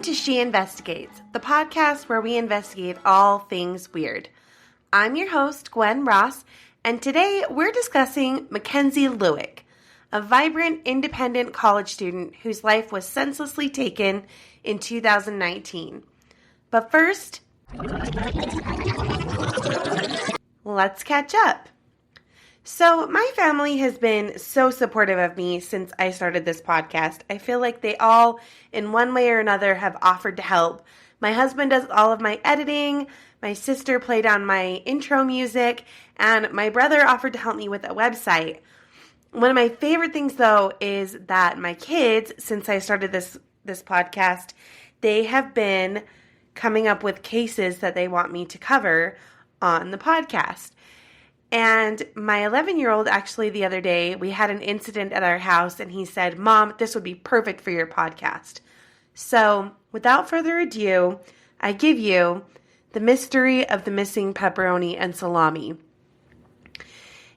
to She Investigates, the podcast where we investigate all things weird. I'm your host, Gwen Ross, and today we're discussing Mackenzie Lueck, a vibrant, independent college student whose life was senselessly taken in 2019. But first, let's catch up. So my family has been so supportive of me since I started this podcast. I feel like they all, in one way or another, have offered to help. My husband does all of my editing, my sister played on my intro music, and my brother offered to help me with a website. One of my favorite things, though, is that my kids, since I started this podcast, they have been coming up with cases that they want me to cover on the podcast. And my 11-year-old, actually, the other day, we had an incident at our house, and he said, "Mom, this would be perfect for your podcast." So, without further ado, I give you the mystery of the missing pepperoni and salami.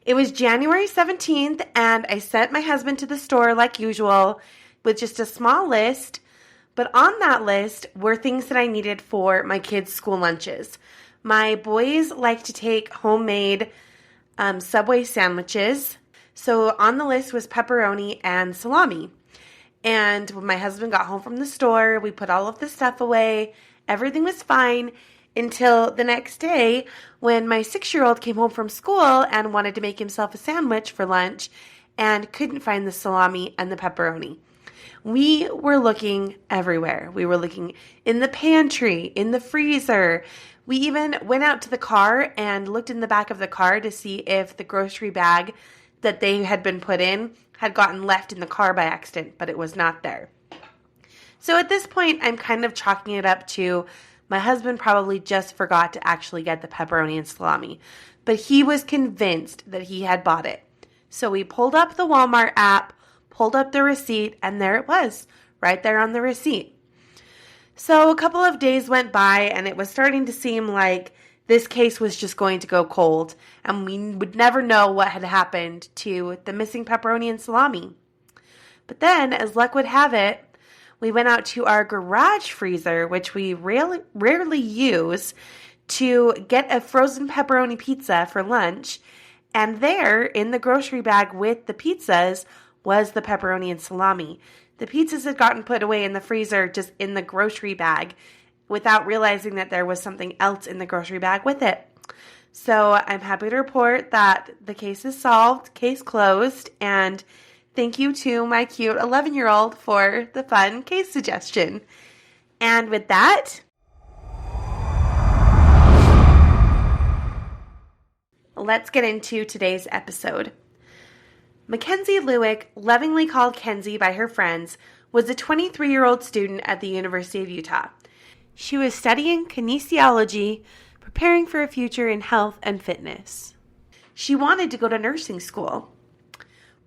It was January 17th, and I sent my husband to the store like usual with just a small list, but on that list were things that I needed for my kids' school lunches. My boys like to take homemade Subway sandwiches. So on the list was pepperoni and salami. And when my husband got home from the store, we put all of the stuff away. Everything was fine until the next day when my 6-year-old came home from school and wanted to make himself a sandwich for lunch and couldn't find the salami and the pepperoni. We were looking everywhere. We were looking in the pantry, in the freezer. We even went out to the car and looked in the back of the car to see if the grocery bag that they had been put in had gotten left in the car by accident, but it was not there. So at this point, I'm kind of chalking it up to my husband probably just forgot to actually get the pepperoni and salami, but he was convinced that he had bought it. So we pulled up the Walmart app, pulled up the receipt, and there it was, right there on the receipt. So a couple of days went by, and it was starting to seem like this case was just going to go cold, and we would never know what had happened to the missing pepperoni and salami. But then, as luck would have it, we went out to our garage freezer, which we rarely use, to get a frozen pepperoni pizza for lunch, and there, in the grocery bag with the pizzas, was the pepperoni and salami. The pizzas had gotten put away in the freezer just in the grocery bag without realizing that there was something else in the grocery bag with it. So I'm happy to report that the case is solved, case closed, and thank you to my cute 11-year-old for the fun case suggestion. And with that, let's get into today's episode. Mackenzie Lueck, lovingly called Kenzie by her friends, was a 23-year-old student at the University of Utah. She was studying kinesiology, preparing for a future in health and fitness. She wanted to go to nursing school.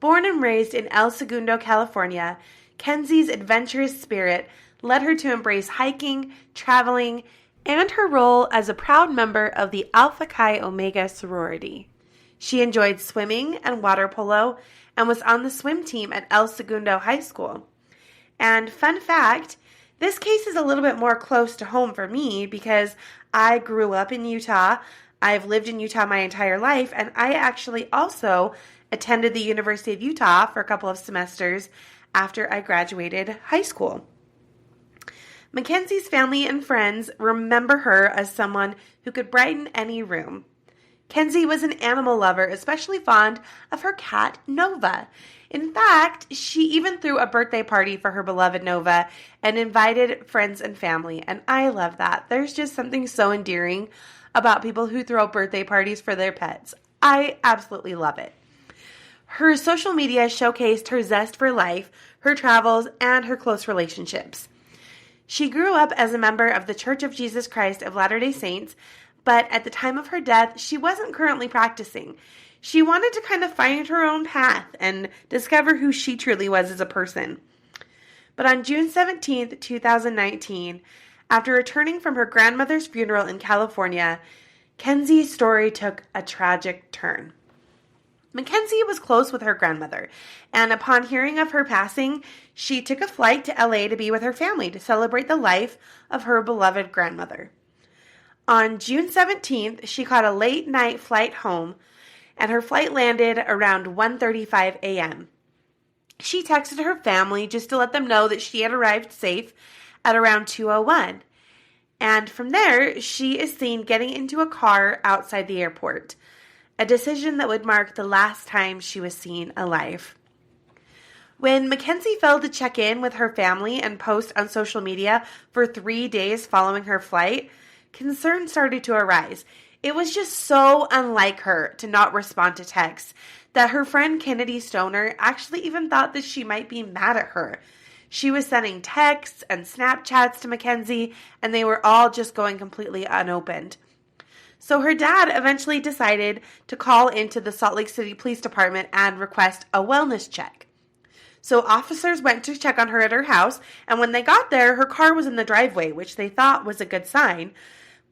Born and raised in El Segundo, California, Kenzie's adventurous spirit led her to embrace hiking, traveling, and her role as a proud member of the Alpha Chi Omega sorority. She enjoyed swimming and water polo and was on the swim team at El Segundo High School. And fun fact, this case is a little bit more close to home for me because I grew up in Utah. I've lived in Utah my entire life, and I actually also attended the University of Utah for a couple of semesters after I graduated high school. Mackenzie's family and friends remember her as someone who could brighten any room. Kenzie was an animal lover, especially fond of her cat, Nova. In fact, she even threw a birthday party for her beloved Nova and invited friends and family, and I love that. There's just something so endearing about people who throw birthday parties for their pets. I absolutely love it. Her social media showcased her zest for life, her travels, and her close relationships. She grew up as a member of the Church of Jesus Christ of Latter-day Saints, but at the time of her death, she wasn't currently practicing. She wanted to kind of find her own path and discover who she truly was as a person. But on June 17th, 2019, after returning from her grandmother's funeral in California, Kenzie's story took a tragic turn. Mackenzie was close with her grandmother, and upon hearing of her passing, she took a flight to LA to be with her family to celebrate the life of her beloved grandmother. On June 17th, she caught a late-night flight home, and her flight landed around 1:35 a.m. She texted her family just to let them know that she had arrived safe at around 2:01. And from there, she is seen getting into a car outside the airport, a decision that would mark the last time she was seen alive. When Mackenzie failed to check in with her family and post on social media for 3 days following her flight, concern started to arise. It was just so unlike her to not respond to texts that her friend Kennedy Stoner actually even thought that she might be mad at her. She was sending texts and Snapchats to Mackenzie, and they were all just going completely unopened. So her dad eventually decided to call into the Salt Lake City Police Department and request a wellness check. So officers went to check on her at her house, and when they got there, her car was in the driveway, which they thought was a good sign,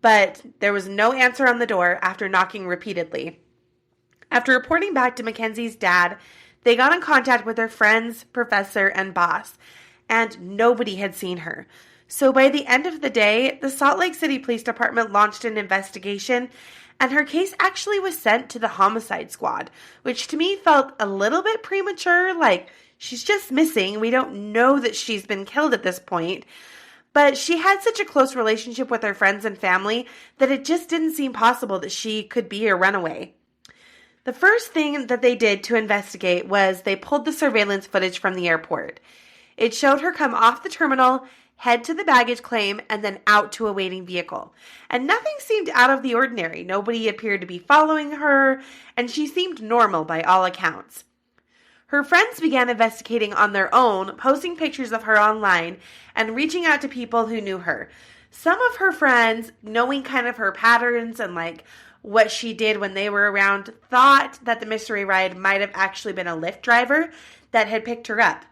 but there was no answer on the door after knocking repeatedly. After reporting back to Mackenzie's dad, they got in contact with her friends, professor, and boss, and nobody had seen her. So by the end of the day, the Salt Lake City Police Department launched an investigation, and her case actually was sent to the homicide squad, which to me felt a little bit premature, like she's just missing. We don't know that she's been killed at this point. But she had such a close relationship with her friends and family that it just didn't seem possible that she could be a runaway. The first thing that they did to investigate was they pulled the surveillance footage from the airport. It showed her come off the terminal, head to the baggage claim, and then out to a waiting vehicle. And nothing seemed out of the ordinary. Nobody appeared to be following her, and she seemed normal by all accounts. Her friends began investigating on their own, posting pictures of her online, and reaching out to people who knew her. Some of her friends, knowing kind of her patterns and like what she did when they were around, thought that the mystery ride might have actually been a Lyft driver that had picked her up.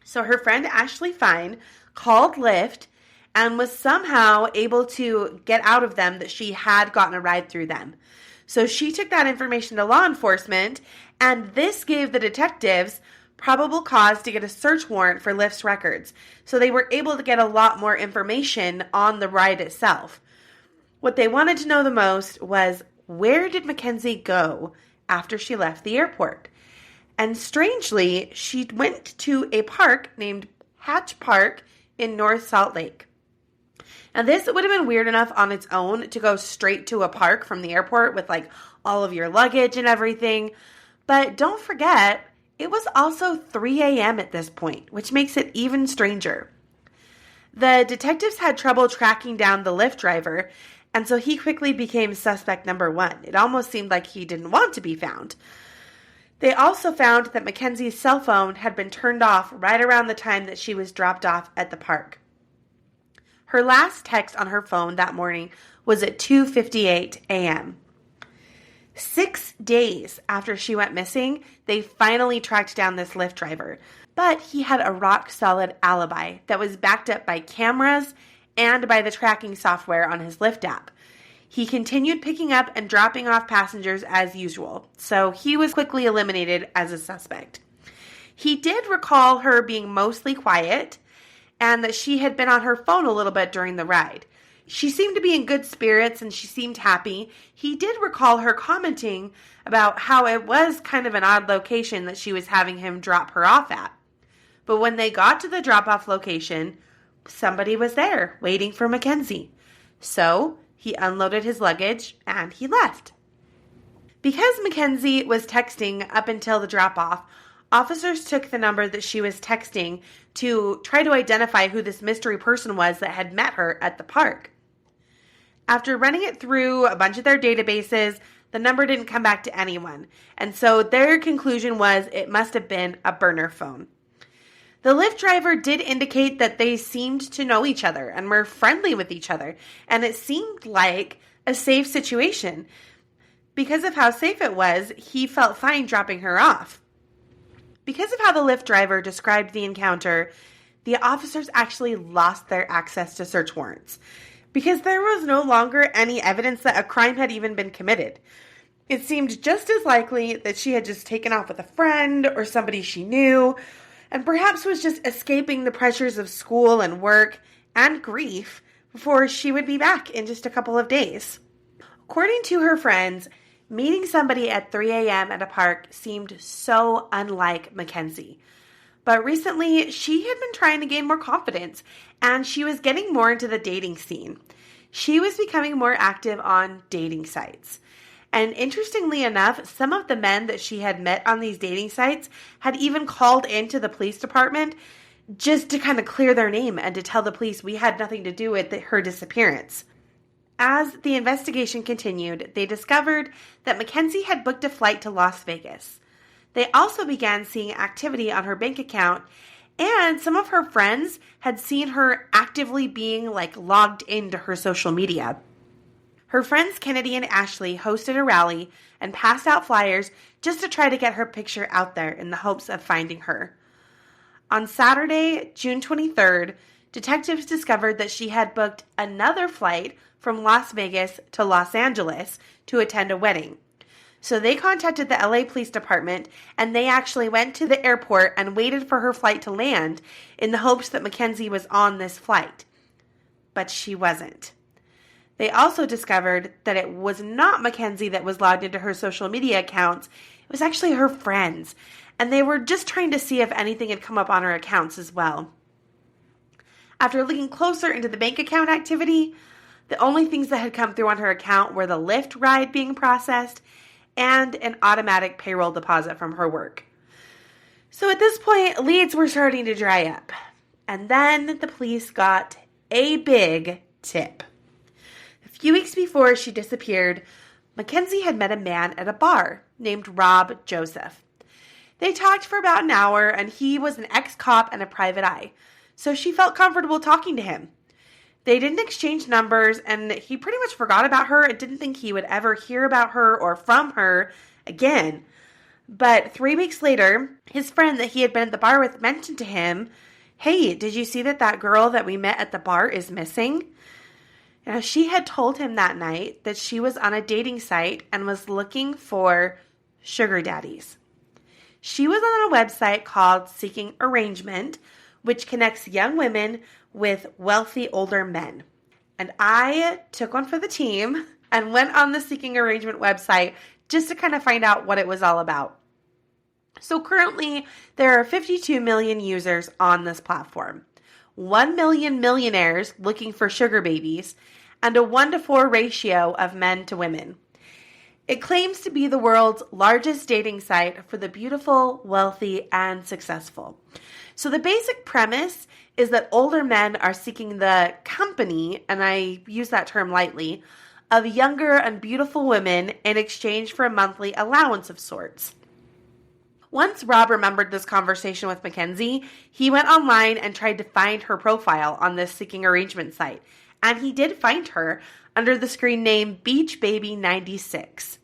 So her friend Ashley Fine called Lyft and was somehow able to get out of them that she had gotten a ride through them. So she took that information to law enforcement, and this gave the detectives probable cause to get a search warrant for Lyft's records. So they were able to get a lot more information on the ride itself. What they wanted to know the most was, where did Mackenzie go after she left the airport? And strangely, she went to a park named Hatch Park in North Salt Lake. Now, this would have been weird enough on its own to go straight to a park from the airport with like all of your luggage and everything. But don't forget, it was also 3 a.m. at this point, which makes it even stranger. The detectives had trouble tracking down the Lyft driver, and so he quickly became suspect number one. It almost seemed like he didn't want to be found. They also found that Mackenzie's cell phone had been turned off right around the time that she was dropped off at the park. Her last text on her phone that morning was at 2:58 a.m. 6 days after she went missing, they finally tracked down this Lyft driver. But he had a rock-solid alibi that was backed up by cameras and by the tracking software on his Lyft app. He continued picking up and dropping off passengers as usual, so he was quickly eliminated as a suspect. He did recall her being mostly quiet and that she had been on her phone a little bit during the ride. She seemed to be in good spirits and she seemed happy. He did recall her commenting about how it was kind of an odd location that she was having him drop her off at. But when they got to the drop-off location, somebody was there waiting for Mackenzie. So he unloaded his luggage and he left. Because Mackenzie was texting up until the drop-off, officers took the number that she was texting to try to identify who this mystery person was that had met her at the park. After running it through a bunch of their databases, the number didn't come back to anyone, and so their conclusion was it must have been a burner phone. The Lyft driver did indicate that they seemed to know each other and were friendly with each other, and it seemed like a safe situation. Because of how safe it was, he felt fine dropping her off. Because of how the Lyft driver described the encounter, the officers actually lost their access to search warrants because there was no longer any evidence that a crime had even been committed. It seemed just as likely that she had just taken off with a friend or somebody she knew, and perhaps was just escaping the pressures of school and work and grief before she would be back in just a couple of days. According to her friends, meeting somebody at 3 a.m. at a park seemed so unlike Mackenzie. But recently, she had been trying to gain more confidence, and she was getting more into the dating scene. She was becoming more active on dating sites. And interestingly enough, some of the men that she had met on these dating sites had even called into the police department just to kind of clear their name and to tell the police we had nothing to do with her disappearance. As the investigation continued, they discovered that Mackenzie had booked a flight to Las Vegas. They also began seeing activity on her bank account, and some of her friends had seen her actively being logged into her social media. Her friends Kennedy and Ashley hosted a rally and passed out flyers just to try to get her picture out there in the hopes of finding her. On Saturday, June 23rd, detectives discovered that she had booked another flight from Las Vegas to Los Angeles to attend a wedding. So they contacted the LA Police Department, and they actually went to the airport and waited for her flight to land in the hopes that Mackenzie was on this flight. But she wasn't. They also discovered that it was not Mackenzie that was logged into her social media accounts. It was actually her friends, and they were just trying to see if anything had come up on her accounts as well. After looking closer into the bank account activity, the only things that had come through on her account were the Lyft ride being processed and an automatic payroll deposit from her work. So at this point, leads were starting to dry up. And then the police got a big tip. A few weeks before she disappeared, Mackenzie had met a man at a bar named Rob Joseph. They talked for about an hour, and he was an ex-cop and a private eye, so she felt comfortable talking to him. They didn't exchange numbers, and he pretty much forgot about her and didn't think he would ever hear about her or from her again. But 3 weeks later, his friend that he had been at the bar with mentioned to him, "Hey, did you see that girl that we met at the bar is missing?" Now, she had told him that night that she was on a dating site and was looking for sugar daddies. She was on a website called Seeking Arrangement, which connects young women with wealthy older men. And I took one for the team and went on the Seeking Arrangement website just to kind of find out what it was all about. So currently, there are 52 million users on this platform, 1 million millionaires looking for sugar babies, and a 1-to-4 ratio of men to women. It claims to be the world's largest dating site for the beautiful, wealthy, and successful. So the basic premise is that older men are seeking the company, and I use that term lightly, of younger and beautiful women in exchange for a monthly allowance of sorts. Once Rob remembered this conversation with Mackenzie, he went online and tried to find her profile on this Seeking Arrangement site, and he did find her under the screen name Beach Baby 96.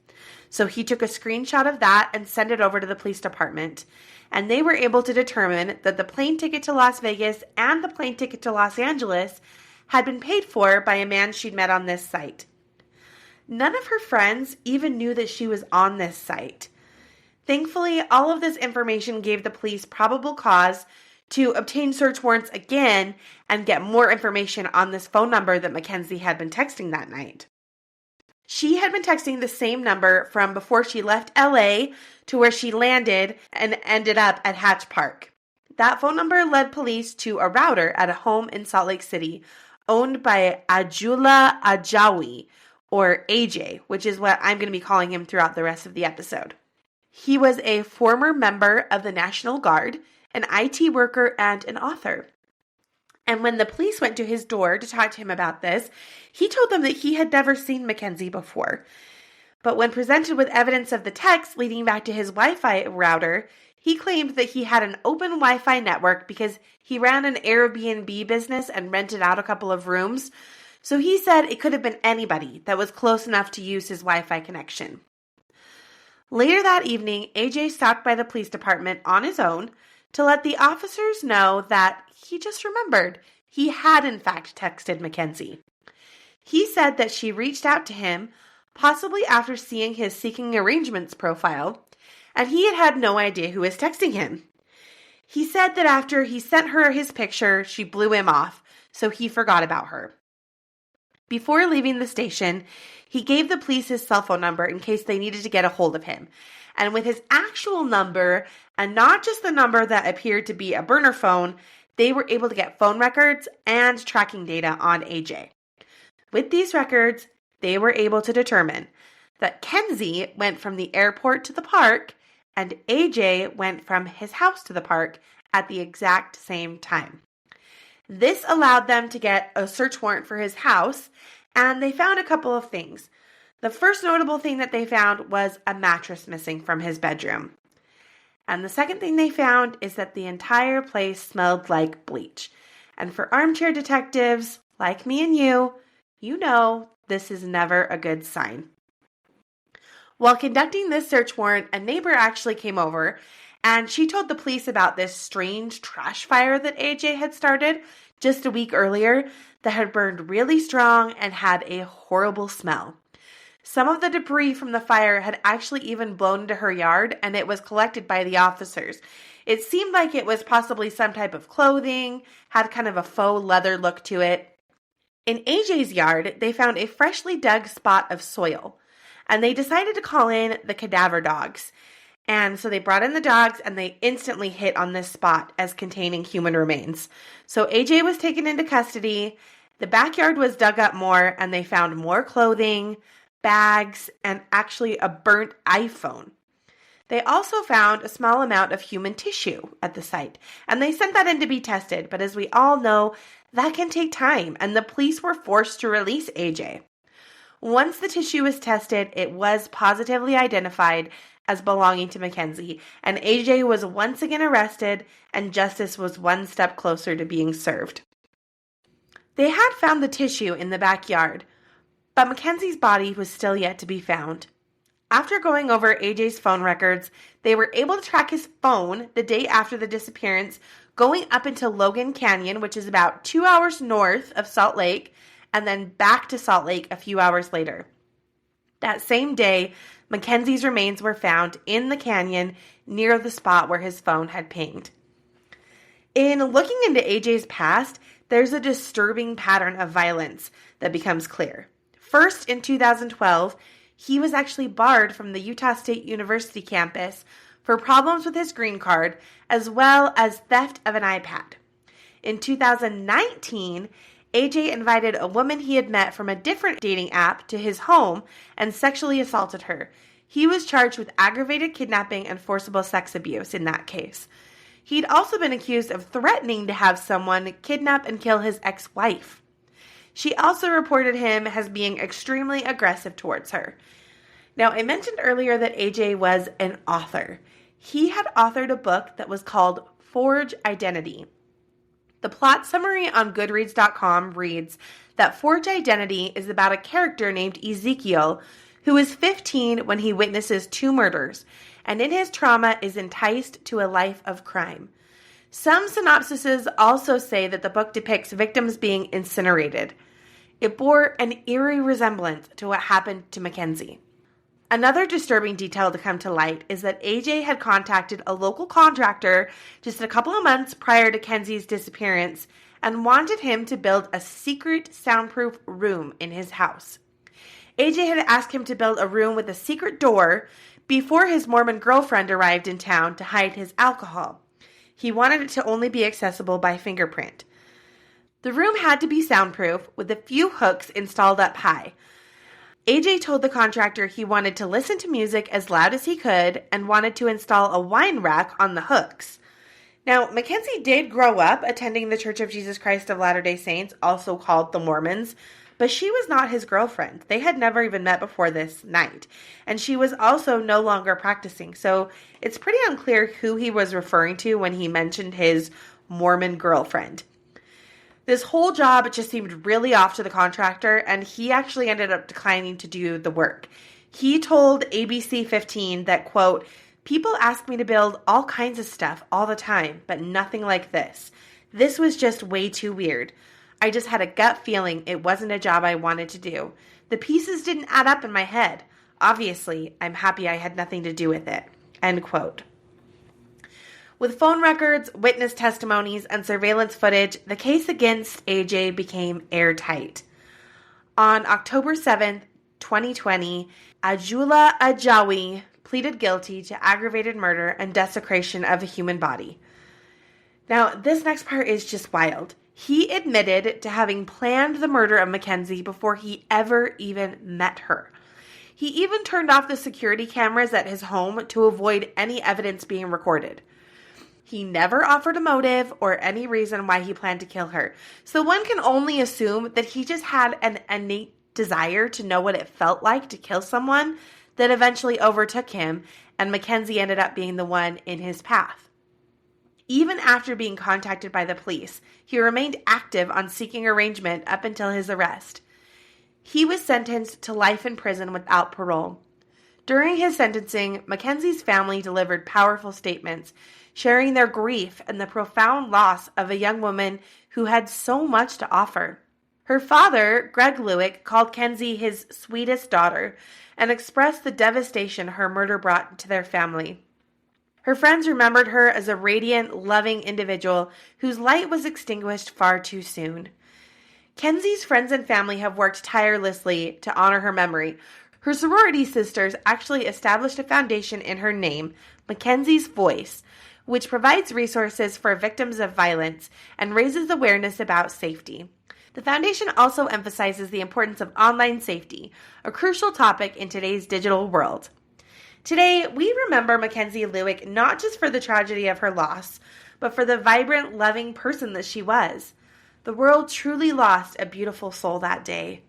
So he took a screenshot of that and sent it over to the police department, and they were able to determine that the plane ticket to Las Vegas and the plane ticket to Los Angeles had been paid for by a man she'd met on this site. None of her friends even knew that she was on this site. Thankfully, all of this information gave the police probable cause to obtain search warrants again and get more information on this phone number that Mackenzie had been texting that night. She had been texting the same number from before she left LA to where she landed and ended up at Hatch Park. That phone number led police to a router at a home in Salt Lake City owned by Ajula Ajawi, or AJ, which is what I'm going to be calling him throughout the rest of the episode. He was a former member of the National Guard, an IT worker, and an author. And when the police went to his door to talk to him about this, he told them that he had never seen Mackenzie before. But when presented with evidence of the text leading back to his Wi-Fi router, he claimed that he had an open Wi-Fi network because he ran an Airbnb business and rented out a couple of rooms. So he said it could have been anybody that was close enough to use his Wi-Fi connection. Later that evening, AJ stopped by the police department on his own to let the officers know that he just remembered he had in fact texted Mackenzie. He said that she reached out to him, possibly after seeing his seeking arrangements profile, and he had no idea who was texting him. He said that after he sent her his picture, she blew him off, so he forgot about her. Before leaving the station, he gave the police his cell phone number in case they needed to get a hold of him. And with his actual number, and not just the number that appeared to be a burner phone, they were able to get phone records and tracking data on AJ. With these records, they were able to determine that Kenzie went from the airport to the park and AJ went from his house to the park at the exact same time. This allowed them to get a search warrant for his house, and they found a couple of things. The first notable thing that they found was a mattress missing from his bedroom. And the second thing they found is that the entire place smelled like bleach. And for armchair detectives like me and you know this is never a good sign. While conducting this search warrant, a neighbor actually came over and she told the police about this strange trash fire that AJ had started just a week earlier that had burned really strong and had a horrible smell. Some of the debris from the fire had actually even blown into her yard, and it was collected by the officers. It seemed like it was possibly some type of clothing, had kind of a faux leather look to it. In AJ's yard, they found a freshly dug spot of soil, and they decided to call in the cadaver dogs. And so they brought in the dogs, and they instantly hit on this spot as containing human remains. So AJ was taken into custody. The backyard was dug up more, and they found more clothing, bags, and actually a burnt iPhone. They also found a small amount of human tissue at the site, and they sent that in to be tested. But as we all know, that can take time, and the police were forced to release AJ. Once the tissue was tested, it was positively identified as belonging to Mackenzie, and AJ was once again arrested, and justice was one step closer to being served. They had found the tissue in the backyard, but Mackenzie's body was still yet to be found. After going over AJ's phone records, they were able to track his phone the day after the disappearance, going up into Logan Canyon, which is about 2 hours north of Salt Lake, and then back to Salt Lake a few hours later. That same day, Mackenzie's remains were found in the canyon near the spot where his phone had pinged. In looking into AJ's past, there's a disturbing pattern of violence that becomes clear. First, in 2012, he was actually barred from the Utah State University campus for problems with his green card, as well as theft of an iPad. In 2019, AJ invited a woman he had met from a different dating app to his home and sexually assaulted her. He was charged with aggravated kidnapping and forcible sex abuse in that case. He'd also been accused of threatening to have someone kidnap and kill his ex-wife. She also reported him as being extremely aggressive towards her. Now, I mentioned earlier that AJ was an author. He had authored a book that was called Forge Identity. The plot summary on Goodreads.com reads that Forge Identity is about a character named Ezekiel who is 15 when he witnesses 2 murders, and in his trauma is enticed to a life of crime. Some synopsises also say that the book depicts victims being incinerated. It bore an eerie resemblance to what happened to Mackenzie. Another disturbing detail to come to light is that AJ had contacted a local contractor just a couple of months prior to Kenzie's disappearance and wanted him to build a secret soundproof room in his house. AJ had asked him to build a room with a secret door before his Mormon girlfriend arrived in town to hide his alcohol. He wanted it to only be accessible by fingerprint. The room had to be soundproof with a few hooks installed up high. AJ told the contractor he wanted to listen to music as loud as he could and wanted to install a wine rack on the hooks. Now, Mackenzie did grow up attending the Church of Jesus Christ of Latter-day Saints, also called the Mormons, but she was not his girlfriend. They had never even met before this night, and she was also no longer practicing, so it's pretty unclear who he was referring to when he mentioned his Mormon girlfriend. This whole job just seemed really off to the contractor, and he actually ended up declining to do the work. He told ABC 15 that, quote, "People ask me to build all kinds of stuff all the time, but nothing like this. This was just way too weird. I just had a gut feeling it wasn't a job I wanted to do. The pieces didn't add up in my head. Obviously, I'm happy I had nothing to do with it." End quote. With phone records, witness testimonies, and surveillance footage, the case against AJ became airtight. On October 7th, 2020, Ajula Ajawi pleaded guilty to aggravated murder and desecration of a human body. Now, this next part is just wild. He admitted to having planned the murder of Mackenzie before he ever even met her. He even turned off the security cameras at his home to avoid any evidence being recorded. He never offered a motive or any reason why he planned to kill her, so one can only assume that he just had an innate desire to know what it felt like to kill someone that eventually overtook him, and Mackenzie ended up being the one in his path. Even after being contacted by the police, he remained active on seeking arrangement up until his arrest. He was sentenced to life in prison without parole. During his sentencing, Mackenzie's family delivered powerful statements, sharing their grief and the profound loss of a young woman who had so much to offer. Her father, Greg Lueck, called Kenzie his sweetest daughter and expressed the devastation her murder brought to their family. Her friends remembered her as a radiant, loving individual whose light was extinguished far too soon. Kenzie's friends and family have worked tirelessly to honor her memory. Her sorority sisters actually established a foundation in her name, Mackenzie's Voice, which provides resources for victims of violence and raises awareness about safety. The foundation also emphasizes the importance of online safety, a crucial topic in today's digital world. Today, we remember Mackenzie Lueck not just for the tragedy of her loss, but for the vibrant, loving person that she was. The world truly lost a beautiful soul that day.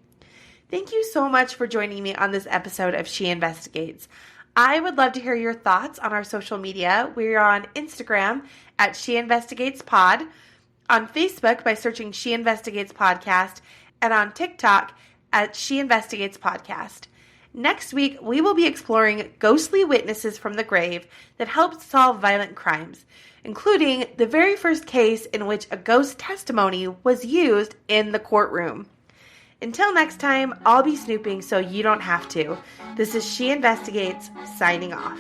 Thank you so much for joining me on this episode of She Investigates. I would love to hear your thoughts on our social media. We're on Instagram at She Investigates Pod, on Facebook by searching She Investigates Podcast, and on TikTok at She Investigates Podcast. Next week, we will be exploring ghostly witnesses from the grave that helped solve violent crimes, including the very first case in which a ghost testimony was used in the courtroom. Until next time, I'll be snooping so you don't have to. This is She Investigates, signing off.